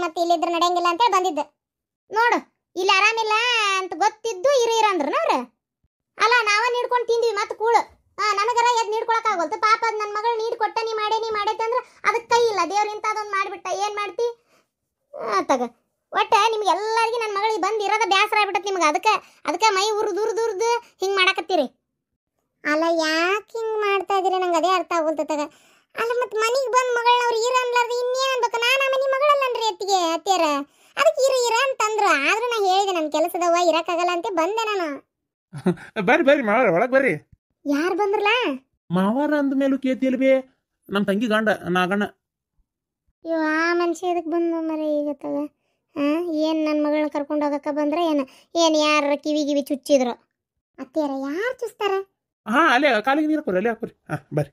ಮತ್ತೆ ಇಲ್ಲಿದ್ರೆ ನಡೆಯಂಗಿಲ್ಲ ಅಂತೇಳಿ ಬಂದಿದ್ದೆ ನೋಡು. ಇಲ್ಲಿ ಆರಾಮಿಲ್ಲ ಅಂತ ಗೊತ್ತಿದ್ದು ಇರ ಅಂದ್ರು ಅವ್ರು. ಅಲ್ಲ ನಾವ ನೀಡ್ಕೊಂಡು ತಿಂದ್ವಿ ಮತ್ತೆ ಕೂಳು. ನನಗರ ಎದ್ ನೀಡ್ಕೊಳಕ್ ಆಗೋಲ್ತು. ಪಾಪ ಅದ್ ನನ್ನ ಮಗಳು ನೀಡ್ ಕೊಟ್ಟ ನೀ ಮಾಡೈತೆ ಅಂದ್ರೆ ಅದಕ್ಕೆ ಕೈ ಇಲ್ಲ. ದೇವ್ರ ಇಂಥದೊಂದು ಮಾಡಿಬಿಟ್ಟ, ಏನ್ ಮಾಡ್ತಿ ತಗ. ಒಟ್ಟ ನಿಮ್ಗೆ ಎಲ್ಲರಿಗೂ ನನ್ನ ಮಗಳಿಗೆ ಬಂದು ಇರೋದ ಬೇಸರ ಆಗ್ಬಿಟ್ಟತ್ ನಿಮ್ಗೆ. ಅದಕ್ಕೆ ಮೈ ಉರ್ದು ಹಿಂಗೆ ಮಾಡಾಕತ್ತೀರಿ. ಅಲ್ಲ ಯಾಕೆ ಹಿಂಗೆ ಮಾಡ್ತಾ ಇದೀರಿ ನಂಗೆ ಅದೇ ಅರ್ಥ ಆಗೋಲ್ತ ತಗ. ಅಲ್ಲ ಮತ್ತೆ ಮನೆಗೆ ಬಂದು ಮಗಳನ್ನ ಅವ್ರು ಇರ ಅನ್ಲಾರ್ದು ಇನ್ನೇನು ಅನ್ಬೇಕು? ನಾನು ಆ ಮನೆ ಮಗಳಲ್ಲನ್ರಿ ಅತ್ತಿಯರ, ಅದಕ್ಕೆ ಇರ ಅಂತಂದ್ರು. ಆದ್ರೂ ನಾ ಹೇಳಿದೆ ನನ್ನ ಕೆಲಸದವ ಇರಕ್ಕಾಗಲ್ಲ ಅಂತ ಬಂದೆ ನಾನು. ಬರ್ರಿ ಮಾವಾರ ಒಳಗೆ ಬರ್ರಿ. ಯಾರು ಬಂದ್ರಲ್ಲ? ಮಾವಾರ ಅಂದ ಮೇಲೂ ಕೇತಿಯಲ್ ಬೇ ನಮ್ಮ ತಂಗಿ ಗಂಡ ನಾಗಣ್ಣ. ಇವ ಆ ಮನುಷ್ಯ ಇದಕ್ಕೆ ಬಂದು ಮರ ಈಗ ತಗ. ಏನು ನನ್ನ ಮಗಳನ್ನ ಕರ್ಕೊಂಡು ಹೋಗಕ್ಕೆ ಬಂದ್ರೆ ಏನು ಯಾರ ಕಿವಿ ಚುಚ್ಚಿದ್ರು? ಅತ್ತಿಯರ ಯಾರು ಚುಚ್ತಾರ? ಅಲ್ಲೇ ಕಾಲಿಗೆ ನೀರು ಹಾಕೋರಿ, ಅಲ್ಲೇ ಹಾಕೋರಿ. ಬರ್ರಿ.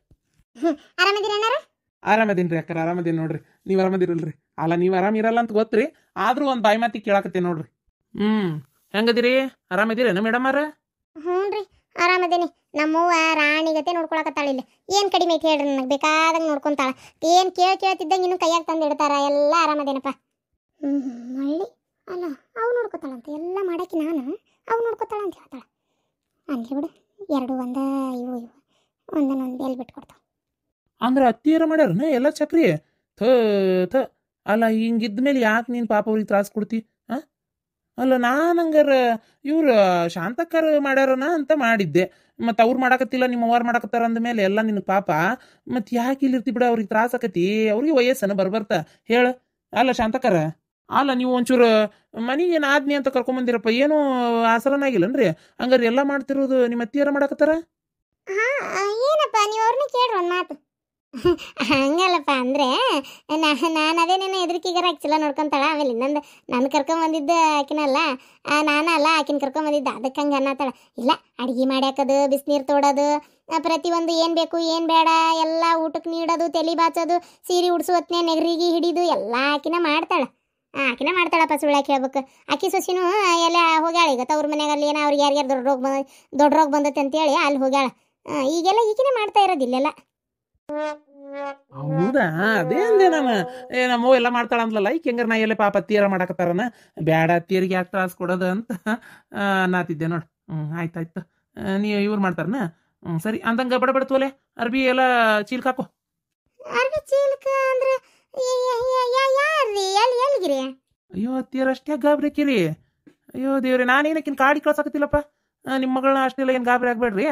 ಆರಾಮದಿರಿ ಅಣ್ಣಾರ? ಆರಾಮದೀನ್ರಿ ಅಕ್ಕರ, ಆರಾಮದೀನಿ ನೋಡ್ರಿ. ನೀವು ಆರಾಮದಿರಲ್ರಿ? ಅಲ್ಲ ನೀವು ಆರಾಮಿರಲ್ಲ ಅಂತ ಗೊತ್ತ್ರಿ, ಆದ್ರೂ ಒಂದು ಬಾಯಿ ಮಾತಿ ಕೇಳಾಕತ್ತೆ ನೋಡ್ರಿ. ಹೆಂಗದಿರಿ? ಆರಾಮದಿರೇನ ಮೇಡಮ್ ಅವ್ರ? ಹ್ಞೂ ರೀ ಆರಾಮದೇನಿ. ನಮ್ಮವ್ವ ರಾಣಿಗತೆ ನೋಡ್ಕೊಳಕತ್ತಾಳ. ಇಲ್ಲಿ ಏನು ಕಡಿಮೆ ಐತಿ ಹೇಳ್ರಿ, ನನಗೆ ಬೇಕಾದಂಗೆ ನೋಡ್ಕೊಂತಾಳ. ಏನು ಕೇಳ್ತಿದ್ದಂಗೆ ಇನ್ನೂ ಕೈಯಾಗ ತಂದು ಇಡ್ತಾರ. ಎಲ್ಲ ಆರಾಮದೇನಪ್ಪ. ಮಳ್ಳಿ ಅಲ್ಲ ಅವು ನೋಡ್ಕೊತಾಳಂತ ಎಲ್ಲ ಮಾಡಕ್ಕೆ, ನಾನು ಅವು ನೋಡ್ಕೊತಾಳ ಅಂತ ಹೇಳ್ತಾಳ. ಅನ್ಲಿ ಬಿಡು, ಎರಡು ಇವು ಒಂದೊಂದು ಎಲ್ಲಿ ಬಿಟ್ಕೊಡ್ತಾವ. ಅಂದ್ರೆ ಅತ್ತಿಯರ ಮಾಡ್ಯಾರನ ಎಲ್ಲ ಚಕ್ರಿ? ಥ ಅಲ್ಲ ಹಿಂಗಿದ್ಮೇಲೆ ಯಾಕೆ ನೀನು ಪಾಪ ಅವ್ರಿಗೆ ತ್ರಾಸ ಕೊಡ್ತಿ? ಅಲ್ಲ ನಾನು ಹಂಗಾರ ಇವ್ರು ಶಾಂತಕ್ಕರ್ ಮಾಡ್ಯಾರನ ಅಂತ ಮಾಡಿದ್ದೆ. ಮತ್ತು ಅವ್ರು ಮಾಡಾಕತ್ತಿಲ್ಲ, ನಿಮ್ಮ ಅವ್ರು ಮಾಡಾಕತ್ತಾರ ಅಂದಮೇಲೆ ಎಲ್ಲ ನಿನ್ನ ಪಾಪ. ಮತ್ತು ಯಾಕೆ ಇಲ್ಲಿರ್ತಿ ಬಿಡ, ಅವ್ರಿಗೆ ತ್ರಾಸ ಆಕತಿ. ಅವ್ರಿಗೆ ವಯಸ್ಸನ ಬರ್ಬರ್ತಾ ಹೇಳ. ಅಲ್ಲ ಶಾಂತಕ್ಕರ, ಅಲ್ಲ ನೀವು ಒಂಚೂರು ಮನೆಗೆ ಏನು ಆದ್ನಿ ಅಂತ ಕರ್ಕೊಂಬಂದಿರಪ್ಪ, ಏನೂ ಆಸರನಾಗಿಲ್ಲನ್ರಿ? ಹಂಗಾರೆ ಎಲ್ಲ ಮಾಡ್ತಿರೋದು ನಿಮ್ಮ ಅತ್ತಿಯರ ಮಾಡಾಕತ್ತಾರ? ಏನಪ್ಪ ನೀವು ಅವ್ರನ್ನ ಕೇಳ್ರಿ ಒಂದು ಮಾತು. ಹಂಗಲ್ಲಪ್ಪ, ಅಂದರೆ ನಾನು ಅದೇ ನಿನ್ನ ಎದುರಿಕೆಗಾರ ಚಲೋ ನೋಡ್ಕೊತಾಳ. ಆಮೇಲೆ ಇನ್ನೊಂದು ನನ್ನ ಕರ್ಕೊಂಬಂದಿದ್ದ ಆಕಿನಲ್ಲ, ನಾನಲ್ಲ ಆಕಿನ ಕರ್ಕೊಂಬಂದಿದ್ದ. ಅದಕ್ಕೆ ಹಂಗೆ ಅನ್ನತ್ತಾಳ. ಇಲ್ಲ ಅಡುಗೆ ಮಾಡ್ಯಾಕದು, ಬಿಸಿನೀರು ತೋಡೋದು, ಪ್ರತಿಯೊಂದು ಏನು ಬೇಕು ಏನು ಬೇಡ ಎಲ್ಲ ಊಟಕ್ಕೆ ನೀಡೋದು, ತಲೆ ಬಾಚೋದು, ಸೀರೆ ಉಡ್ಸುವತ್ನೇ ನೆಗರಿಗೆ ಹಿಡಿದು ಎಲ್ಲ ಆಕಿನ ಮಾಡ್ತಾಳೆ. ಆಕಿನ ಮಾಡ್ತಾಳಪ್ಪ, ಸುಳ್ಳಾಕಿ ಹೇಳ್ಬೇಕು. ಆಕಿ ಸೊಸಿನೂ ಎಲ್ಲ ಹೋಗ್ಯಾಳ ಈಗ ತವ್ರ ಮನ್ಯಾಗ. ಅಲ್ಲಿ ಏನೋ ಅವ್ರಿಗೆ ಯಾರ್ಯಾರು ದೊಡ್ಡ ರೋಗ ಬಂದತ್ತೆ ಅಂತೇಳಿ ಅಲ್ಲಿ ಹೋಗ್ಯಾಳ. ಈಗೆಲ್ಲ ಈಗಿನೇ ಮಾಡ್ತಾ ಇರೋದಿಲ್ಲೆಲ್ಲ. ಹೌದಾ? ಅದೇ ಅಂದೆ ನಾನು. ನಮ್ಮವ್ ಎಲ್ಲ ಮಾಡ್ತಾಳ ಅಂದ್ಲಲ್ಲ, ಈಗ ಹೆಂಗಾರ ನಾ ಎಲ್ಲ ಪಾಪ ಅತ್ತಿಯರ ಮಾಡಾಕತ್ತಾರನ, ಬ್ಯಾಡ ಅತ್ತಿಯರಿಗೆ ಯಾಕೆ ತ್ರಾಸ ಕೊಡೋದು ಅಂತ ನಾತಿದ್ದೆ ನೋಡು. ಆಯ್ತಾಯ್ತು, ನೀವು ಇವ್ರು ಮಾಡ್ತಾರನ? ಸರಿ ಅಂದಂಗ ಬಡ ತೋಲೆ ಅರ್ಬಿ ಎಲ್ಲ ಚೀಲ್ಕ ಹಾಕೋ. ಅರ್ಬಿ ಚೀಲ್ಕ ಅಂದ್ರೆ ಎಲ್ಲಿಗಿರಿ? ಅಯ್ಯೋ ಅತ್ತಿಯರ ಅಷ್ಟೇ ಗಾಬ್ರಿಕಿರಿ. ಅಯ್ಯೋ ದೇವ್ರಿ, ನಾನೇನಕ್ಕಿನ ಕಾಡಿ ಕಳ್ಸಾಕತ್ತಿಲ್ಲಪ್ಪ. ನಿಮ್ಮ ಮಗಳನ್ನ ಅಷ್ಟೆಲ್ಲ ಏನು ಗಾಬರಿ ಆಗ್ಬೇಡ್ರಿ.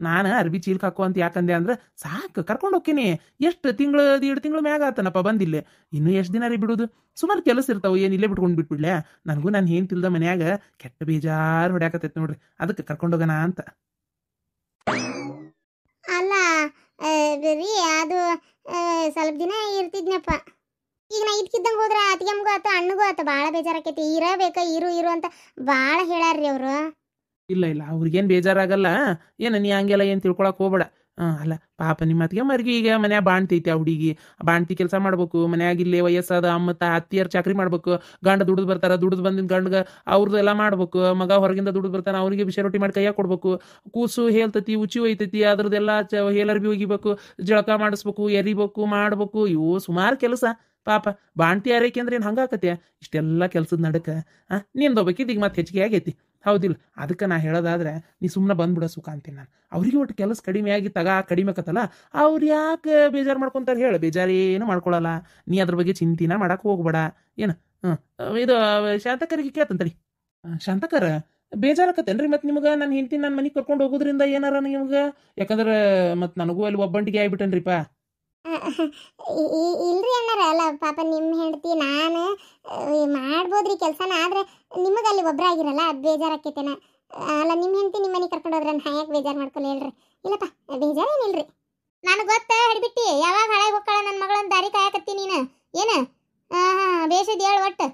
ನಾನು ಅರ್ಬಿ ಚೀಲ್ಕ ಹಾಕೋ ಅಂತ ಯಾಕಂದೆ ಅಂದ್ರೆ ಸಾಕು ಕರ್ಕೊಂಡು ಹೋಗ್ತೀನಿ. ಎಷ್ಟು ತಿಂಗಳು 2 ತಿಂಗಳು ಮ್ಯಾಗ ಆತನಪ್ಪ ಬಂದಿಲ್ಲೇ. ಇನ್ನೂ ಎಷ್ಟು ದಿನ ರೀ ಬಿಡೋದು? ಸುಮಾರು ಕೆಲಸ ಇರ್ತಾವೆ, ಏನು ಇಲ್ಲೇ ಬಿಟ್ಕೊಂಡು ಬಿಟ್ಬಿಡ್ಲೆ? ನನಗೂ ನಾನು ಏನು ತಿಳ್ದ ಮನ್ಯಾಗ ಕೆಟ್ಟ ಬೇಜಾರು ಹೊಡ್ಯಾಕತ್ತೈತೆ ನೋಡ್ರಿ, ಅದಕ್ಕೆ ಕರ್ಕೊಂಡೋಗೋಣ ಅಂತ. ಅಲ್ಲ ರೀ, ಅದು ಸ್ವಲ್ಪ ದಿನ ಇರ್ತಿದ್ನಪ್ಪ. ಈಗ ನಾ ಇದ್ಕಿದ್ದಂಗೆ ಹೋದ್ರೆ ಅತ್ತಿಗೆಮ್ಗೂ ಆತ ಅಣ್ಣಗೂ ಆತ ಭಾಳ ಬೇಜಾರಾಕೈತಿ. ಇರಬೇಕ ಇರು ಅಂತ ಭಾಳ ಹೇಳಾರ್ರಿ ಅವರು. ಇಲ್ಲ ಅವ್ರಿಗೇನು ಬೇಜಾರಾಗಲ್ಲ. ಏನು ನೀ ಹಂಗೆಲ್ಲ ಏನು ತಿಳ್ಕೊಳಕ್ಕೆ ಹೋಗ್ಬೇಡ. ಅಲ್ಲ ಪಾಪ ನಿಮ್ಮ ಅತ್ತಿಗೆ ಮರ್ಗಿ ಈಗ ಮನ್ಯಾಗ ಬಾಣ್ತೈತಿ. ಆ ಹುಡುಗಿ ಬಾಣ್ತಿ ಕೆಲಸ ಮಾಡ್ಬೇಕು, ಮನ್ಯಾಗ ಇಲ್ಲೇ ವಯಸ್ಸಾದ ಅಮ್ಮತ್ತ ಅತ್ತಿಯರ್ ಚಾಕ್ರಿ ಮಾಡ್ಬೇಕು. ಗಂಡ ದುಡಿದು ಬರ್ತಾರ, ದುಡಿದು ಬಂದಿನ ಗಂಡ್ಗೆ ಅವ್ರದ್ದು ಎಲ್ಲ ಮಾಡ್ಬೇಕು. ಮಗ ಹೊರಗಿಂದ ದುಡಿದು ಬರ್ತಾನೆ, ಅವ್ರಿಗೆ ಬಿಸಿ ರೊಟ್ಟಿ ಮಾಡಿ ಕೈಯಾಗ ಕೊಡ್ಬೇಕು. ಕೂಸು ಹೇಳ್ತತಿ, ಉಚ್ಚಿ ಒಯ್ತೈತಿ, ಅದ್ರದ್ದೆಲ್ಲ ಹೇಲರ್ ಬಿ ಒಗಿಬೇಕು, ಜಳಕ ಮಾಡಿಸ್ಬೇಕು, ಎರಿಬೇಕು, ಮಾಡ್ಬೇಕು. ಇವು ಸುಮಾರು ಕೆಲಸ. ಪಾಪ ಬಾಣ್ತಿ ಆರೈಕೆ ಅಂದ್ರೆ ಏನು ಹಂಗಾಕತ್ತೆ? ಇಷ್ಟೆಲ್ಲ ಕೆಲ್ಸದ ನಡಕ ನಿಂದೋಗ್ಬೇಕಿದ್ದು ಈಗ ಮತ್ತೆ ಹೆಚ್ಚಿಗೆ ಆಗೈತಿ, ಹೌದಿಲ್ಲ? ಅದಕ್ಕೆ ನಾ ಹೇಳೋದಾದ್ರೆ ನೀ ಸುಮ್ಮನೆ ಬಂದ್ಬಿಡೋ ಸುಖ ಅಂತೀನಿ ನಾನು. ಅವ್ರಿಗೆ ಒಟ್ಟು ಕೆಲಸ ಕಡಿಮೆ ಆಗಿ ಕಡಿಮೆ ಆಕತ್ತಲ್ಲ, ಅವ್ರು ಯಾಕೆ ಬೇಜಾರು ಮಾಡ್ಕೊತಾರೆ ಹೇಳ? ಬೇಜಾರೇನು ಮಾಡ್ಕೊಳಲ್ಲ. ನೀ ಅದ್ರ ಬಗ್ಗೆ ಚಿಂತಿನ ಮಾಡಕ್ಕೆ ಹೋಗ್ಬೇಡ. ಏನು ಇದು ಶಾಂತಕರಿಗೆ ಕೇಳ್ತಂತಡಿ. ಶಾಂತಕರ ಬೇಜಾರಾಕತ್ತೇನ್ರಿ ಮತ್ತೆ ನಿಮ್ಗೆ? ನಾನು ಹೆಂಡ್ತಿ ನನ್ನ ಮನೆಗೆ ಕರ್ಕೊಂಡು ಹೋಗೋದ್ರಿಂದ ಏನಾರ ನಿಮ್ಗೆ? ಯಾಕಂದ್ರೆ ಮತ್ತೆ ನನಗೂ ಅಲ್ಲಿ ಒಬ್ಬಂಟಿಗೆ ಆಗ್ಬಿಟ್ಟೇನ್ರಿಪ್ಪ. ಇಲ್ರಿ ಅಣ್ಣಾರ, ಅಲ್ಲ ಪಾಪ ನಿಮ್ಮ ಹೆಂಡತಿ ನಾನು ಮಾಡ್ಬೋದ್ರಿ ಕೆಲಸನ, ಆದ್ರೆ ನಿಮಗೆ ಅಲ್ಲಿ ಒಬ್ಬರ ಆಗಿರಲ್ಲ, ಅದು ಬೇಜಾರಾಕೈತೇನ. ಅಲ್ಲ ನಿಮ್ಮ ಹೆಂಡತಿ ನಿಮ್ಮ ಮನೆಗೆ ಕರ್ಕೊಂಡು ಹೋದ್ರೆ ನಾ ಯಾಕೆ ಬೇಜಾರು ಮಾಡ್ಕೊಳ್ಳಿ ಹೇಳ್ರಿ? ಇಲ್ಲಪ್ಪ ಬೇಜಾರೇನಿಲ್ರಿ. ನನಗೆ ಗೊತ್ತ ಹಿಡ್ಬಿಟ್ಟಿ, ಯಾವಾಗ ಹಳೆ ಹೋಗ್ಕಳ ನನ್ನ ಮಗಳನ್ನ ದಾರಿ ಕಾಯಕತ್ತಿ ನೀನು. ಏನು ಬೇಸದ ಹೇಳು ಒಟ್ಟು.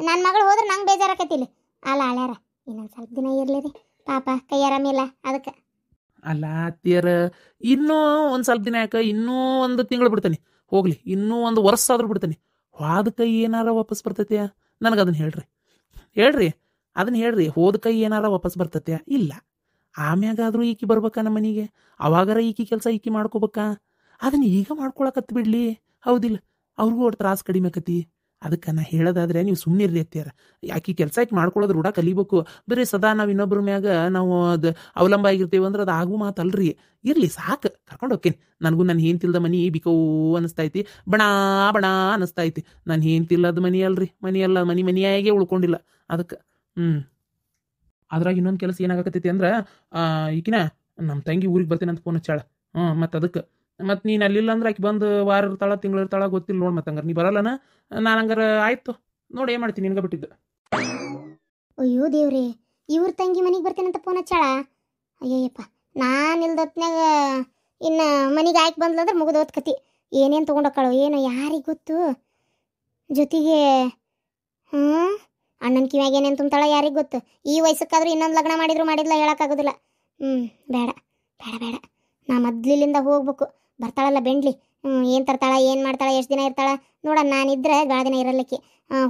ನನ್ನ ಮಗಳು ಹೋದ್ರೆ ನಂಗೆ ಬೇಜಾರಾಕತ್ತಿಲ್ಲ. ಅಲ್ಲ ಹಳ್ಯಾರ ಇನ್ನೊಂದು ಸ್ವಲ್ಪ ದಿನ ಇರಲಿ ರೀ, ಪಾಪ ಕೈ ಆರಾಮಿಲ್ಲ ಅದಕ್ಕೆ. ಅಲ್ಲ ಅತ್ತಿಯರ, ಇನ್ನೂ ಒಂದು ಸ್ವಲ್ಪ ದಿನ ಯಾಕೆ? ಇನ್ನೂ 1 ತಿಂಗಳು ಬಿಡ್ತಾನೆ ಹೋಗ್ಲಿ, ಇನ್ನೂ 1 ವರ್ಷ ಆದ್ರೂ ಬಿಡ್ತಾನೆ. ಹೋದ ಕೈ ಏನಾರ ವಾಪಸ್ ಬರ್ತೈತೆ? ನನಗೆ ಅದನ್ನ ಹೇಳ್ರಿ ಅದನ್ನ ಹೇಳ್ರಿ. ಹೋದ ಕೈ ಏನಾರ ವಾಪಸ್ ಬರ್ತೈತೆ? ಇಲ್ಲ. ಆಮ್ಯಾಗಾದ್ರೂ ಈಕಿ ಬರ್ಬೇಕಾ ನಮ್ಮ ಮನೆಗೆ? ಅವಾಗಾರ ಈಕಿ ಕೆಲಸ ಈಕಿ ಮಾಡ್ಕೋಬೇಕಾ? ಅದನ್ನ ಈಗ ಮಾಡ್ಕೊಳಕತ್ ಬಿಡ್ಲಿ, ಹೌದಿಲ್ಲ? ಅವ್ರಿಗೂ ಒಟ್ಟು ತ್ರಾಸ ಕಡಿಮೆ ಆಕತಿ. ಅದಕ್ಕೆ ನಾ ಹೇಳೋದಾದ್ರೆ ನೀವು ಸುಮ್ಮನಿರ್ರಿ ಅತ್ಯಾರ. ಯಾಕೆ ಕೆಲಸ ಆಯ್ತು ಮಾಡ್ಕೊಳ್ಳೋದು ರೂಢ ಕಲಿಬೇಕು. ಬರೀ ಸದಾ ನಾವು ಇನ್ನೊಬ್ಬರ ಮ್ಯಾಗ ನಾವು ಅದು ಅವಲಂಬ ಆಗಿರ್ತೀವಿ ಅಂದ್ರೆ ಅದು ಆಗು ಮಾತಲ್ರಿ. ಇರ್ಲಿ ಸಾಕು, ಕರ್ಕೊಂಡು ಹೋಗ್ತೀನಿ. ನನಗೂ ನಾನು ಹೆಂಡ್ತಿಲ್ದ ಮನಿ ಬಿಕೋ ಅನಿಸ್ತೈತಿ, ಬಣ ಬಣ ಅನಿಸ್ತೈತಿ. ನಾನು ಹೆಂಡ್ತಿಲ್ಲದ ಮನಿ ಅಲ್ರಿ, ಮನಿ ಅಲ್ಲ, ಮನಿಯಾಗೆ ಉಳ್ಕೊಂಡಿಲ್ಲ. ಅದಕ್ಕೆ ಅದ್ರಾಗ ಇನ್ನೊಂದು ಕೆಲಸ ಏನಾಗತ್ತೈತಿ ಅಂದ್ರೆ ಈಕಿನ ನಮ್ಮ ತಂಗಿ ಊರಿಗೆ ಬರ್ತೀನಿ ಅಂತ ಫೋನ್ ಹಚ್ಚಾಳ. ಮತ್ತು ಅದಕ್ಕೆ ಮತ್ತು ನೀನು ಅಲ್ಲಿಲ್ಲ ಅಂದ್ರೆ ಆಕೆ ಬಂದು ವಾರ ಇರ್ತಾಳ, ತಿಂಗಳು ಇರ್ತಾಳ, ಗೊತ್ತಿಲ್ಲ ನೋಡಿ. ಮತ್ತೆ ಹಂಗಾರೆ ನೀ ಬರಲ್ಲನ? ನಾನು ಹಂಗಾರೆ ಆಯ್ತು ನೋಡಿ, ಏನು ಮಾಡ್ತೀನಿ, ನಿನ್ಗೆ ಬಿಟ್ಟಿದ್ದು. ಅಯ್ಯೋ ದೇವ್ರಿ, ಇವ್ರ ತಂಗಿ ಮನೆಗೆ ಬರ್ತೀನಂತ ಫೋನ್ ಹಚ್ಚಾಳ. ಅಯ್ಯಯ್ಯಪ್ಪ, ನಾನು ಇಲ್ದತ್ನಾಗ ಇನ್ನು ಮನೆಗೆ ಆಯ್ಕೆ ಬಂದ್ಲಂದ್ರೆ ಮುಗಿದೋತ್ ಕತಿ. ಏನೇನು ತೊಗೊಂಡೋಕ್ಕಳು ಏನು ಯಾರಿಗೆ ಗೊತ್ತು. ಜೊತೆಗೆ ಅಣ್ಣನ ಕಿವ್ಯಾಗ ಏನೇನು ತುಂಬ್ತಾಳ ಯಾರಿಗೆ ಗೊತ್ತು. ಈ ವಯಸ್ಸಕ್ಕಾದ್ರೂ ಇನ್ನೊಂದು ಲಗ್ನ ಮಾಡಿದ್ರು ಮಾಡಿದ್ಲ ಹೇಳೋಕ್ಕಾಗೋದಿಲ್ಲ. ಬೇಡ ಬೇಡ ಬೇಡ, ನಾ ಮೊದ್ಲಿಂದ ಹೋಗ್ಬೇಕು. ಬರ್ತಾಳಲ್ಲ ಬೆಂಡ್ಲಿ, ಏನು ತರ್ತಾಳ, ಏನು ಮಾಡ್ತಾಳ, ಎಷ್ಟು ದಿನ ಇರ್ತಾಳ ನೋಡೋಣ. ನಾನಿದ್ರೆ ಭಾಳ ದಿನ ಇರಲಿಕ್ಕೆ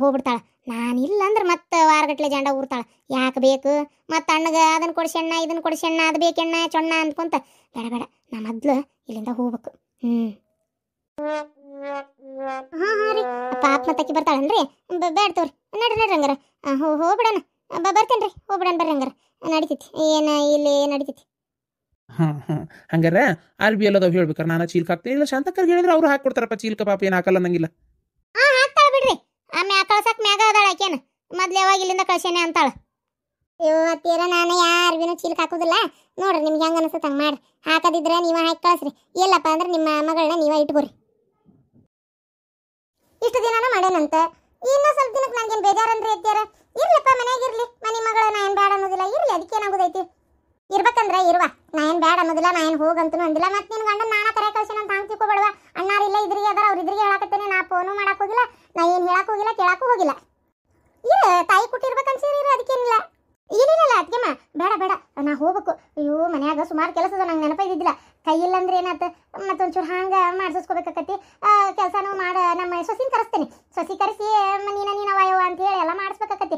ಹೋಗ್ಬಿಡ್ತಾಳ. ನಾನಿಲ್ಲ ಅಂದ್ರೆ ಮತ್ತೆ ವಾರಗಟ್ಲೆ ಜಂಡ ಊರ್ತಾಳ. ಯಾಕೆ ಬೇಕು ಮತ್ತು ಅಣ್ಣಗೆ ಅದನ್ನು ಕೊಡಿಸಣ್ಣ ಇದನ್ನು ಕೊಡಿಸಣ್ಣ, ಅದು ಬೇಕೆಣ್ಣ ಚೊಣ್ಣ ಅಂದ್ಕೊಂತ. ಬೇಡ ಬೇಡ, ನಾ ಮೊದ್ಲು ಇಲ್ಲಿಂದ ಹೋಗ್ಬೇಕು. ಹಾಂ ರೀ, ಪಾಪ ಮತ್ತಕ್ಕಿ ಬರ್ತಾಳನ್ರಿ? ಬೇಡ ತೋರಿ, ನಡ್ರಿ ಹಂಗಾರ ಹೋಗ್ಬಿಡಣ. ಬರ್ತೇನೆ ರೀ, ಹೋಗ್ಬಿಡಣ ಬರ್ರಿ ಹಂಗಾರ. ನಡಿತೈತಿ ಏನು ಇಲ್ಲಿ ನಡಿತೈತಿ. ಹಂಗಾರ ಅರ್ಬಿ ಎಲ್ಲದಾವ್ ಹೇಳ್ಬೇಕಾರೆ ನಾನು ಚೀಲ್ಕ ಹಾಕ್ತೀನಿ. ಇಲ್ಲ ಶಾಂತಕ್ಕರ್ಗೆ ಹೇಳಿದ್ರೆ ಅವ್ರು ಹಾಕೊಡ್ತಾರಪ್ಪ ಚೀಲ್ಕ. ಪಾಪ ಏನು ಹಾಕಲ್ಲ ನಂಗಿಲ್ಲ. ಹಾಕ್ತಾಳ ಬಿಡ್ರಿ. ಕಳ್ಸಕ್ ಮ್ಯಾಗ ಅದಾಳ ಆಕೇನ, ಮೊದ್ಲು ಯಾವಾಗ ಇಲ್ಲಿಂದ ಕಳ್ಸೇನೆ ಅಂತಾಳ. ಇವತ್ತೀರ ನಾನು ಯಾರಿಗೂ ಚೀಲ್ಕ ಹಾಕೋದಿಲ್ಲ ನೋಡ್ರಿ. ನಿಮ್ಗೆ ಹೆಂಗೆ ಅನಿಸುತ್ತೆ ಹಂಗೆ ಮಾಡಿ. ಹಾಕದಿದ್ರೆ ನೀವು ಹಾಕಿ ಕಳಿಸ್ರಿ, ಇಲ್ಲಪ್ಪ ಅಂದ್ರೆ ನಿಮ್ಮ ಮಗಳನ್ನ ನೀವೇ ಇಟ್ಕೋರಿ. ಇಷ್ಟು ದಿನಾನ ಮಾಡೇನಂತ, ಇನ್ನೂ ಸ್ವಲ್ಪ ದಿನಕ್ಕೆ ನನಗೇನು ಬೇಜಾರನ್ರಿ ಅತ್ಯಾರ. ಇರ್ಲಪ್ಪ ಮನೆಯಾಗಿರ್ಲಿ, ಮನೆ ಮಗಳ ನಾ ಏನು ಬೇಡ ಅನ್ನೋದಿಲ್ಲ. ಇರ್ಲಿ, ಅದಕ್ಕೇನಾಗೋದೈತಿ. ಇರ್ಬೇಕಂದ್ರೆ ಇರುವ, ನಾ ಏನು ಬೇಡ ಅನ್ನೋದಿಲ್ಲ, ನಾ ಏನು ಹೋಗಂತೂ ಅಂದಿಲ್ಲ. ಮತ್ತೆ ನಿನ್ನ ಗಂಡನ ನಾನಾ ಕರೆ ಕಳ್ಸೇನ ಅಂತ ಹಂಗೆ ತಿಳ್ಕೊಬೇಡವ. ಅಣ್ಣಾರಿಲ್ಲ ಇದ್ರಿಗೆ ಅದಾರ, ಅವ್ರು ಇದ್ರಿಗೆ ಹೇಳಾಕತ್ತೇನೆ. ನಾ ಫೋನು ಮಾಡಕ್ಕೆ ಹೋಗಿಲ್ಲ, ನಾ ಏನು ಹೇಳಕ್ಕೆ ಹೋಗಿಲ್ಲ, ಕೇಳಕ್ಕೂ ಹೋಗಿಲ್ಲ. ತಾಯಿ ಕೊಟ್ಟಿರ್ಬೇಕನ್ಸಿರಿ, ಅದಕ್ಕೇನಿಲ್ಲ. ಏನಿಲ್ಲ ಅದಕ್ಕೆಮ್ಮ, ಬೇಡ ಬೇಡ ನಾ ಹೋಗ್ಬೇಕು. ಅಯ್ಯೋ ಮನ್ಯಾಗ ಸುಮಾರು ಕೆಲಸ ಅದ, ನಂಗೆ ನೆನಪಿದ್ದಿಲ್ಲ. ಕೈ ಇಲ್ಲಂದ್ರೆ ಏನಾಯ್ತು, ಮತ್ತೊಂಚೂರು ಹಂಗೆ ಮಾಡಿಸ್ಕೋಬೇಕಾಕತಿ. ಕೆಲಸನೂ ಮಾಡಿ ನಮ್ಮ ಸೊಸಿನ ಕರೆಸ್ತೇನೆ. ಸೊಸಿ ಕರೆಸಿ ನೀನ ವಾಯವ ಅಂತ ಹೇಳಿ ಎಲ್ಲ ಮಾಡಿಸ್ಬೇಕಾಕತಿ.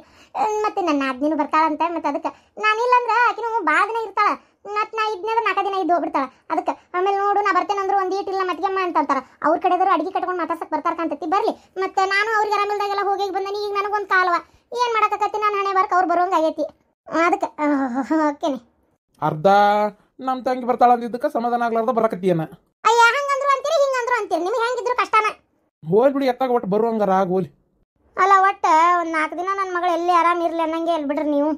ಮತ್ತೆ ನನ್ನ ನಾದ್ನೀನು ಬರ್ತಾಳಂತೆ. ಮತ್ತು ಅದಕ್ಕೆ ನಾನಿಲ್ಲಂದ್ರೆ ಆಕಿನೂ ಭಾಳ ದಿನ ಇರ್ತಾಳೆ. ಮತ್ತು ನಾ ಇದ್ನಂದ್ರೆ 4 ದಿನ ಇದ್ದು ಹೋಗ್ಬಿಡ್ತಾಳೆ. ಅದಕ್ಕೆ ಆಮೇಲೆ ನೋಡು ನಾ ಬರ್ತೇನೆ ಅಂದ್ರೆ ಒಂದು ಈಟಿಲ್ಲ ಮತ್ಗೆಮ್ಮ ಅಂತಾರೆ. ಅವ್ರ ಕಡೆದವರು ಅಡಿಗೆ ಕಟ್ಕೊಂಡು ಮಾತಾಡ್ಸಕ್ಕೆ ಬರ್ತಾರೆ ಕಾಣ್ತೈತಿ. ಬರಲಿ, ಮತ್ತು ನಾನು ಅವ್ರಿಗೆ ಆರಾಮಿಲ್ದಾಗೆಲ್ಲ ಹೋಗಿ ಬಂದನಿ. ಈಗ ನನಗೊಂದು ಕಾಲವ, ಏನು ಮಾಡೋಕ್ಕಾಕತಿ, ನಾನು ಹಣೆ ಬರ್ಕ ಅವ್ರು ಬರೋಂಗೆ ಆಗೈತಿ. ಅದಕ್ಕೆ ಓಕೆನೆ. ಅರ್ಧ ನಮ್ಮ ತಂಗಿ ಬರ್ತಾಳ ಅಂದಿದ್ದಕ್ಕೆ ಸಮಾಧಾನ ಆಗ್ಲಾರ್ದ ಬರಕತ್ತೀಯನ. ಅಯ್ಯ, ಹಂಗಂದ್ರು ಅಂತೀರಿ ಹಿಂಗಂದ್ರು ಅಂತೀರಿ, ನಿಮ್ಗೆ ಹೆಂಗಿದ್ರು ಕಷ್ಟನ. ಹೋಗ್ಬಿಡಿ ಎತ್ತಾಗ ಒಟ್ಟು ಬರುವಂಗಾರ ಆಗ ಹೋಲಿ. ಅಲ್ಲ, ಒಟ್ಟು ಒಂದು 4 ದಿನ ನನ್ನ ಮಗಳು ಎಲ್ಲಿ ಆರಾಮಿರ್ಲಿ ಅನ್ನಂಗೆ ಎಲ್ಲಿ ಬಿಡ್ರಿ ನೀವು.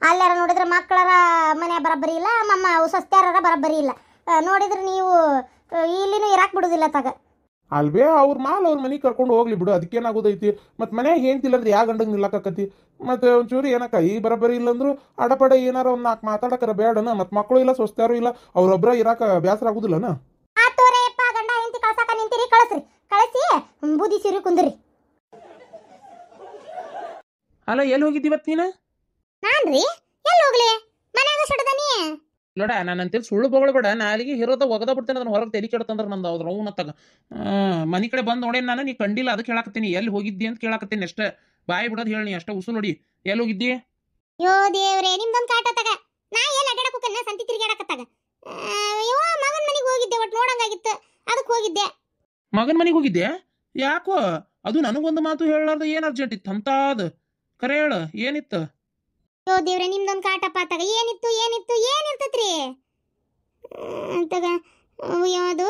ಅಲ್ಲಾರ ನೋಡಿದ್ರೆ ಮಕ್ಕಳರ ಮನೆ ಬರಬ್ಬರಿ ಇಲ್ಲ, ಸ್ವಸ್ಥ್ಯಾರ ಬರಬ್ಬರಿ ಇಲ್ಲ. ನೋಡಿದ್ರೆ ನೀವು ಇಲ್ಲಿನೂ ಇರಾಕ್ ಬಿಡುದಿಲ್ಲ ತಗ. ಅಲ್ವೇ ಅವ್ರ ಮಾಲ್ ಅವ್ರ ಮನೆಗೆ ಕರ್ಕೊಂಡು ಹೋಗ್ಲಿ ಬಿಡು, ಅದಕ್ಕೇನಾಗೋದೈತಿ. ಮತ್ತು ಮನ್ಯಾಗ ಹೇಳ್ತಿಲ್ಲಂದ್ರೆ ಯಾ ಗಂಡಂಗೆ ನಿಲ್ಲಕತ್ತಿ. ಮತ್ತು ಒಂಚೂರು ಏನಕ್ಕ ಈ ಬರಬರಿ ಇಲ್ಲಂದ್ರು ಅಡಪಡ ಏನಾರ ಒಂದು 4 ಮಾತಾಡಕರ ಬೇಡನ. ಮತ್ತು ಮಕ್ಕಳು ಇಲ್ಲ, ಸ್ವಸ್ಥ್ಯಾರು ಇಲ್ಲ, ಅವ್ರೊಬ್ಬರ ಇರಾಕ ಬೇಸರ ಆಗುದಿಲ್ಲನ. ತೋರೆಯಪ್ಪ, ಗಂಡ ಹೆಂಡತಿ ಕಳ್ಸಾಕ ನಿಂತೀರಿ, ಕಳಿಸ್ರಿ. ಕಳಿಸಿ ಬೂದಿ ಸಿರಿ ಕುಂದ್ರಿ. ಅಲ್ಲ, ಎಲ್ಲಿ ಹೋಗಿದ್ದೀವತ್ ನೀನು? ನಾನ್ರಿ ಎಲ್ಲಿ ಹೋಗ್ಲಿ, ಮನ್ಯಾಗ ಸಡದನಿ. ನೋಡ, ನಾನು ಅಂತೇಳಿ ಸುಳ್ಳು ಬೊಗಳಬೇಡ. ನಾಲಿಗೆ ಹಿರೋದ ಒಗದ ಬಿಡ್ತೇನೆ, ಅದನ್ನ ಹೊರಗೆ ತೆಲಿ ಕೆಡ್ತಂದ್ರೆ ನಂದು ಅವ್ರ ಅವನತ್ತಾಗ ಮನೆ ಕಡೆ ಬಂದು ನೋಡೇನು ನಾನು. ನೀ ಕಂಡಿಲ್ಲ, ಅದಕ್ಕೆ ಹೇಳಾಕತ್ತೀನಿ. ಎಲ್ಲಿ ಹೋಗಿದ್ದಿ ಅಂತ ಕೇಳಾಕತ್ತೀನಿ ಅಷ್ಟೇ. ಬಾಯಿ ಬಿಡೋದು ಹೇಳಿ, ಅಷ್ಟೇ ಉಸು ನೋಡಿ. ಎಲ್ಲಿ ಹೋಗಿದ್ದಿ? ಯೋ ದೇವ್ರೆ, ನಿಮ್ದೊಂದು ಕಾಟ ತಗ. ನಾ ಎಲ್ಲಿ ಅಡ್ಡಾಡಕ್ಕನ್ನ ಸಂತಿ ತಿರುಗಾಡಕತ್ತಾಗ. ಮಗನ ಮನೆಗೆ ಹೋಗಿದ್ದೆ, ಒಟ್ಟು ನೋಡಂಗಾಗಿತ್ತು, ಅದಕ್ಕೆ ಹೋಗಿದ್ದೆ. ಮಗನ ಮನೆಗೆ ಹೋಗಿದ್ದೆ? ಯಾಕೋ ಅದು ನನಗೊಂದು ಮಾತು ಹೇಳಲಾರ್ದು ಏನು ಅರ್ಜೆಂಟ್ ಇತ್ತು ಅಂತಾದ? ಕರೆ ಹೇಳು, ಏನಿತ್ತು? ಯೋ ದೇವ್ರೆ, ನಿಮ್ದೊಂದು ಕಾಟಪ್ಪ ತಗ. ಏನಿರ್ತೈತ್ರಿ ತಗ? ಅದು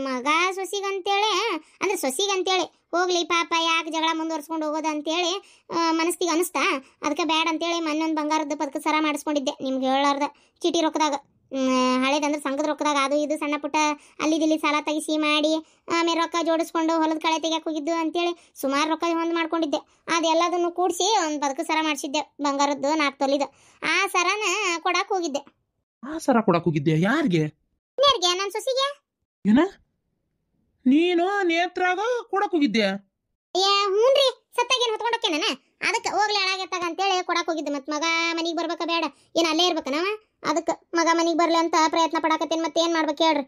ಮಗ ಸೊಸಿಗಂತೇಳಿ, ಅಂದ್ರೆ ಸೊಸಿಗಂತೇಳಿ ಹೋಗ್ಲಿ ಪಾಪ, ಯಾಕೆ ಜಗಳ ಮುಂದುವರ್ಸ್ಕೊಂಡು ಹೋಗೋದು ಅಂತೇಳಿ ಮನಸ್ಸಿಗೆ ಅನಿಸ್ತಾ. ಅದಕ್ಕೆ ಬ್ಯಾಡ ಅಂತೇಳಿ ಮೊನ್ನೊಂದು ಬಂಗಾರದ ಪದಕ ಸರ ಮಾಡಿಸ್ಕೊಂಡಿದ್ದೆ, ನಿಮ್ಗೆ ಹೇಳಾರ್ದ. ಚೀಟಿ ರೊಕ್ಕದಾಗ, ಹಳೇದಂದ್ರೆ ಸಂಘದ ರೊಕ್ಕದಾಗ ಅದು ಇದು ಸಣ್ಣ ಪುಟ್ಟ ಅಲ್ಲಿದಿಲ್ಲಿ ಸಾಲ ತೆಗಿಸಿ ಮಾಡಿ ಆಮೇಲೆ ರೊಕ್ಕ ಜೋಡಿಸ್ಕೊಂಡು ಹೊಲದ ಕಳೆ ತೆಗಿಯಕ್ಕೆ ಹೋಗಿದ್ದು ಅಂತೇಳಿ ಸುಮಾರು ರೊಕ್ಕ ಹೊಂದು ಮಾಡ್ಕೊಂಡಿದ್ದೆ. ಅದೆಲ್ಲದನ್ನು ಕೂಡಿಸಿ ಒಂದು ಬದುಕು ಸರ ಮಾಡಿಸಿದ್ದೆ, ಬಂಗಾರದ್ದು 4 ತೊಲಿದ. ಆ ಸರನ ಕೊಡಕ್ಕೆ ಹೋಗಿದ್ದೆ. ಆ ಸರ ಕೊಡಕ್ಕೆ ಹೋಗಿದ್ದೆ? ಯಾರಿಗೆ? ನನ್ನ ಸೊಸಿಗೆ. ಏನ ನೀನು ನೇತ್ರಾಗ ಕೊಡಕ್ಕೆ ಹೋಗಿದ್ದೆ? ಹ್ಞೂನ್ರಿ, ಸತ್ತಾಗೇನು ಹೊತ್ಕೊಂಡೋಕೆ ನಾನು. ಅದಕ್ಕೆ ಹೋಗ್ಲಿ ಹಾಳಾಗತ್ತಾಗ ಅಂತೇಳಿ ಕೊಡಕ್ಕೆ ಹೋಗಿದ್ದೆ. ಮತ್ತು ಮಗ ಮನೆಗೆ ಬರ್ಬೇಕಾ ಬೇಡ, ಏನು ಅಲ್ಲೇ ಇರ್ಬೇಕ ನಾವ? ಅದಕ್ಕೆ ಮಗ ಮನೆಗೆ ಬರಲಿ ಅಂತ ಪ್ರಯತ್ನ ಪಡಾಕತ್ತೇನೆ. ಮತ್ತೆ ಏನು ಮಾಡ್ಬೇಕು ಹೇಳ್ರಿ?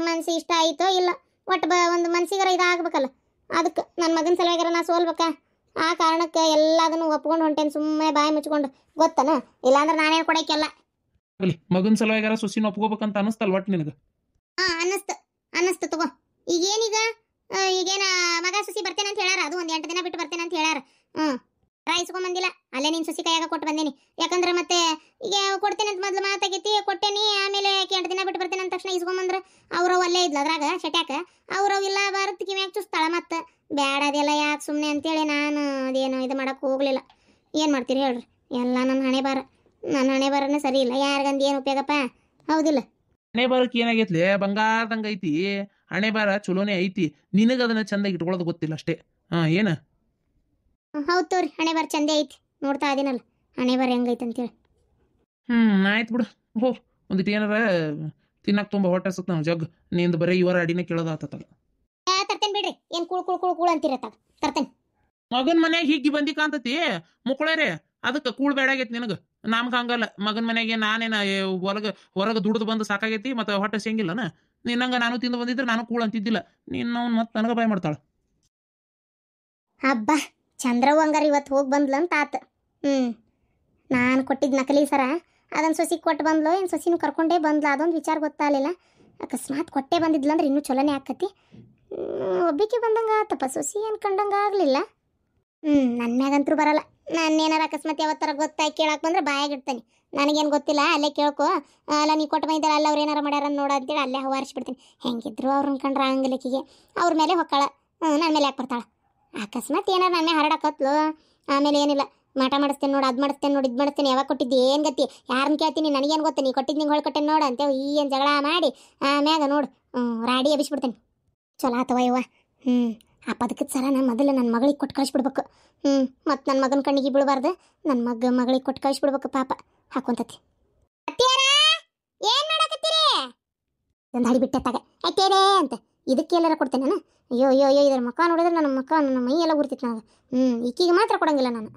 ಮನ್ಸು ಇಷ್ಟ ಆಯಿತೋ ಇಲ್ಲ, ಒಟ್ಟು ಒಂದು ಮನ್ಸಿಗಾರ ಇದಾಗಬೇಕಲ್ಲ. ಅದಕ್ಕೆ ನನ್ನ ಮಗನ ಸಲುವಾಗಾರ ನಾ ಸೋಲ್ಬೇಕಾ? ಆ ಕಾರಣಕ್ಕೆ ಎಲ್ಲದನ್ನು ಒಪ್ಕೊಂಡು ಹೊಂಟೇನು, ಸುಮ್ಮನೆ ಬಾಯಿ ಮುಚ್ಕೊಂಡು. ಗೊತ್ತನ? ಇಲ್ಲಾಂದ್ರೆ ನಾನೇನು ಕೊಡೋಕ್ಕೆಲ್ಲ. ಮಗನ ಸಲುವಾಗಾರ ಸೊಸಿನ ಒಪ್ಕೋಬೇಕಂತ ಅನಿಸ್ತಲ್ಲ ಒಟ್ಟು ನಿನಗೆ? ಅನ್ನಿಸ್ತು ತಗೋ. ಈಗೇನೀಗ ಈಗೇನ ಮಗ ಸೊಸಿ ಬರ್ತೇನೆ ಅಂತ ಹೇಳಾರ, ಅದು ಒಂದ್ 8 ದಿನ ಬಿಟ್ಟು ಬರ್ತೇನೆ ಅಂತ ಹೇಳಾರ. ಇಸ್ಕೊಂಡ್ ಬಂದಿಲ್ಲ, ಅಲ್ಲೇ ನಿನ್ ಸೊಸಿ ಕೈಯಾಗ ಕೊಟ್ಟು ಬಂದೇನಿ. ಯಾಕಂದ್ರೆ ಮತ್ತೆ ಈಗ ಕೊಡ್ತೇನೆ ಅಂತ ಮೊದ್ಲು ಮಾತಾಗೈತಿ, ಕೊಟ್ಟೇನಿ. ಆಮೇಲೆ 8 ದಿನ ಬಿಟ್ಟು ಬರ್ತೇನೆ ಅಂದ ತಕ್ಷಣ ಇಸ್ಕೊಂಬಂದ್ರ ಅವ್ರವ್ ಅಲ್ಲೇ ಇದ್ಲ ಅದ್ರಾಗ ಶಟ್ಯಾಕ. ಅವ್ರವ್ ಇಲ್ಲ ಬರತ್ ಕಿವ್ಯಾಗ ಚುಸ್ತಾಳ. ಮತ್ತೆ ಬ್ಯಾಡ ಅದೆಲ್ಲ ಯಾಕೆ ಸುಮ್ಮನೆ ಅಂತೇಳಿ ನಾನು ಅದೇನು ಇದು ಮಾಡಕ್ ಹೋಗ್ಲಿಲ್ಲ. ಏನ್ ಮಾಡ್ತೀರಿ ಹೇಳ್ರಿ, ಎಲ್ಲ ನನ್ನ ಹಣೆ ಬಾರ. ನನ್ನ ಹಣೆ ಬಾರನೇ ಸರಿ ಇಲ್ಲ. ಯಾರಿಗಂದು ಏನು ಉಪಯೋಗಪ್ಪ, ಹೌದಿಲ್ಲ? ಹಣೆ ಬಾರಕ್ಕೆ ಏನಾಗೈತ್ಲೆ, ಬಂಗಾರದಂಗ ಐತಿ. ಹಣೆ ಬಾರ ಚಲೋನೇ ಐತಿ, ನಿನಗ ಅದನ್ನ ಚಂದಾಗಿ ಇಟ್ಕೊಳ್ಳೋದು ಗೊತ್ತಿಲ್ಲ ಅಷ್ಟೇ. ಏನ ಹೌದು ತೋರಿ, ಹಣೆ ಬಾರ ಚಂದೇ ಐತಿ. ನೋಡ್ತಾ ಇದೀನಲ್ಲ ಹಣೆ ಬಾರ ಹೆಂಗೈತೆ ಅಂತೇಳಿ. ಆಯ್ತು ಬಿಡು, ಹೋ ಒಂದಿಟ್ಟು ಏನಾರ ತಿನ್ನಕ್ ತುಂಬ ಹೊಟ್ಟೆ ಸುತ್ತ ನಾವು ಜಗ್. ನಿಂದು ಬರೀ ಇವರ ಅಡಿನೇ ಕೇಳೋದು ಆತಲ್ಲ. ತರ್ತೇನೆ ಬಿಡ್ರಿ, ಏನ್ ಕುಳ್ ಕುಳ್ ಕುಳ್ ಕುಳ್ ಅಂತಿರತ್ತಾಗ ತರ್ತೇನೆ. ಮಗನ್ ಮನ್ಯಾಗ ಹೀಗಿ ಬಂದಿ ಕಾಂತತಿ ಮುಕ್ಕಳೇರೆ, ಅದಕ್ಕೆ ಕೂಳ್ ಬೇಡಾಗೈತಿ ನಿನಗ. ನಮ್ಗೆ ಹಂಗಲ್ಲ, ಮಗನ್ ಮನೆಗೆ ನಾನೇನ ಹೊರಗೆ ದುಡ್ದು ಬಂದು ಸಾಕಾಗೈತಿ, ಮತ್ತೆ ಹೊಟ್ಟೆ ಸಿಂಗಿಲ್ಲನ. ನಿನ್ನಂಗ ನಾನು ತಿಂದು ಬಂದಿದ್ರೆ ನಾನು ಕೂಳ್ ಅಂತಿದ್ದಿಲ್ಲ. ನಿನ್ನ ಮತ್ತೆ ನನಗ ಬಾಯ್ ಮಾಡ್ತಾಳ. ಹಬ್ಬ ಚಂದ್ರವ್ ಹಂಗಾರ ಇವತ್ತು ಹೋಗಿ ಬಂದ್ಲಂತ ಆತ. ನಾನು ಕೊಟ್ಟಿದ್ದು ನಕಲಿ ಸರ ಅದನ್ನ ಸೊಸಿಗೆ ಕೊಟ್ಟು ಬಂದ್ಲು, ಏನು ಸೊಸಿನೂ ಕರ್ಕೊಂಡೇ ಬಂದ್ಲ, ಅದೊಂದು ವಿಚಾರ ಗೊತ್ತಾಗಲಿಲ್ಲ. ಅಕಸ್ಮಾತ್ ಕೊಟ್ಟೆ ಬಂದಿದ್ಲಂದ್ರೆ ಇನ್ನೂ ಚಲೋನೇ ಆಕತಿ. ಒಬ್ಬಿಕೆ ಬಂದಂಗೆ ಆತಪ್ಪ, ಸೊಸಿ ಏನು ಕಂಡಂಗೆ ಆಗಲಿಲ್ಲ. ನನ್ನ ಮ್ಯಾಗಂತರೂ ಬರಲ್ಲ. ನಾನೇನಾರ ಅಕಸ್ಮಾತ್ ಯಾವತ್ತರ ಗೊತ್ತಾಗಿ ಕೇಳಕ್ಕೆ ಬಂದ್ರೆ ಬಾಯಾಗಿಡ್ತೇನೆ. ನನಗೇನು ಗೊತ್ತಿಲ್ಲ, ಅಲ್ಲೇ ಕೇಳ್ಕೊ. ಅಲ್ಲ ನೀ ಕೊಟ್ಟು ಬಂದಿದ್ದಾರ, ಅಲ್ಲ ಅವ್ರು ಏನಾರ ಮಾಡ್ಯಾರ ನೋಡ ಅಂತೇಳಿ ಅಲ್ಲೇ ಹವಾರಿಸ್ಬಿಡ್ತೀನಿ. ಹೆಂಗಿದ್ರು ಅವ್ರನ್ನ ಕಂಡ್ರೆ ಆಂಗಲಿಕ್ಕಿಗೆ ಅವ್ರ ಮೇಲೆ ಹೊಕ್ಕಾಳ, ನನ್ನ ಮೇಲೆ ಯಾಕೆ ಬರ್ತಾಳ. ಅಕಸ್ಮಾತ್ ಏನಾರು ನನ್ನ ಹಾರಾಡಕತ್ಲು, ಆಮೇಲೆ ಏನಿಲ್ಲ ಮಾಟ ಮಾಡಿಸ್ತೇನೆ ನೋಡು, ಅದು ಮಾಡಿಸ್ತೇನೆ ನೋಡಿ, ಇದು ಮಾಡಿಸ್ತೇನೆ, ಯಾವಾಗ ಕೊಟ್ಟಿದ್ದು ಏನು ಗತಿ, ಯಾರನ್ನ ಕೇಳ್ತೀನಿ, ನನಗೇನು ಗೊತ್ತ, ನೀ ಕೊಟ್ಟಿದ್ದು ನಿಂಗೆ ಹೊಳ್ಕೊಟ್ಟೇನೆ ನೋಡು ಅಂತೇಳಿ ಈ ಏನು ಜಗಳ ಮಾಡಿ ಆಮ್ಯಾಗ ನೋಡು ರಾಡಿ ಎಬ್ಬಿಸ್ಬಿಡ್ತೇನೆ. ಚಲೋ ಆತವ ಯವ್ವ. ಆ ಪದಕದ ಸರ ನಾನು ಮೊದಲು ನನ್ನ ಮಗಳಿಗೆ ಕೊಟ್ಟು ಕಳಿಸ್ಬಿಡ್ಬೇಕು. ಮತ್ತು ನನ್ನ ಮಗನ ಕಣ್ಣಿಗೆ ಬೀಳಬಾರ್ದು, ನನ್ನ ಮಗಳಿಗೆ ಕೊಟ್ಟು ಕಳಿಸ್ಬಿಡ್ಬೇಕು. ಪಾಪ ಹಾಕೊಂತತಿ. ಏನು ಮಾಡಕತ್ತೀರಿ? ಒಂದು ಹಡಿ ಬಿಟ್ಟೆತ್ತಾಗ ಅತ್ತೇರೇ ಅಂತ ಇದಕ್ಕೆಲ್ಲರ ಕೊಡ್ತೇನೆ ನಾನು. ಅಯ್ಯೋ ಅಯ್ಯೋ ಅಯ್ಯೋ, ಇದರ ಮಕ್ಕ ನೋಡಿದ್ರೆ ನನ್ನ ಮೈ ಎಲ್ಲ ಉರ್ತಿತ್ತು ನನಗೆ. ಈಕಿಗೆ ಮಾತ್ರ ಕೊಡಂಗಿಲ್ಲ ನಾನು.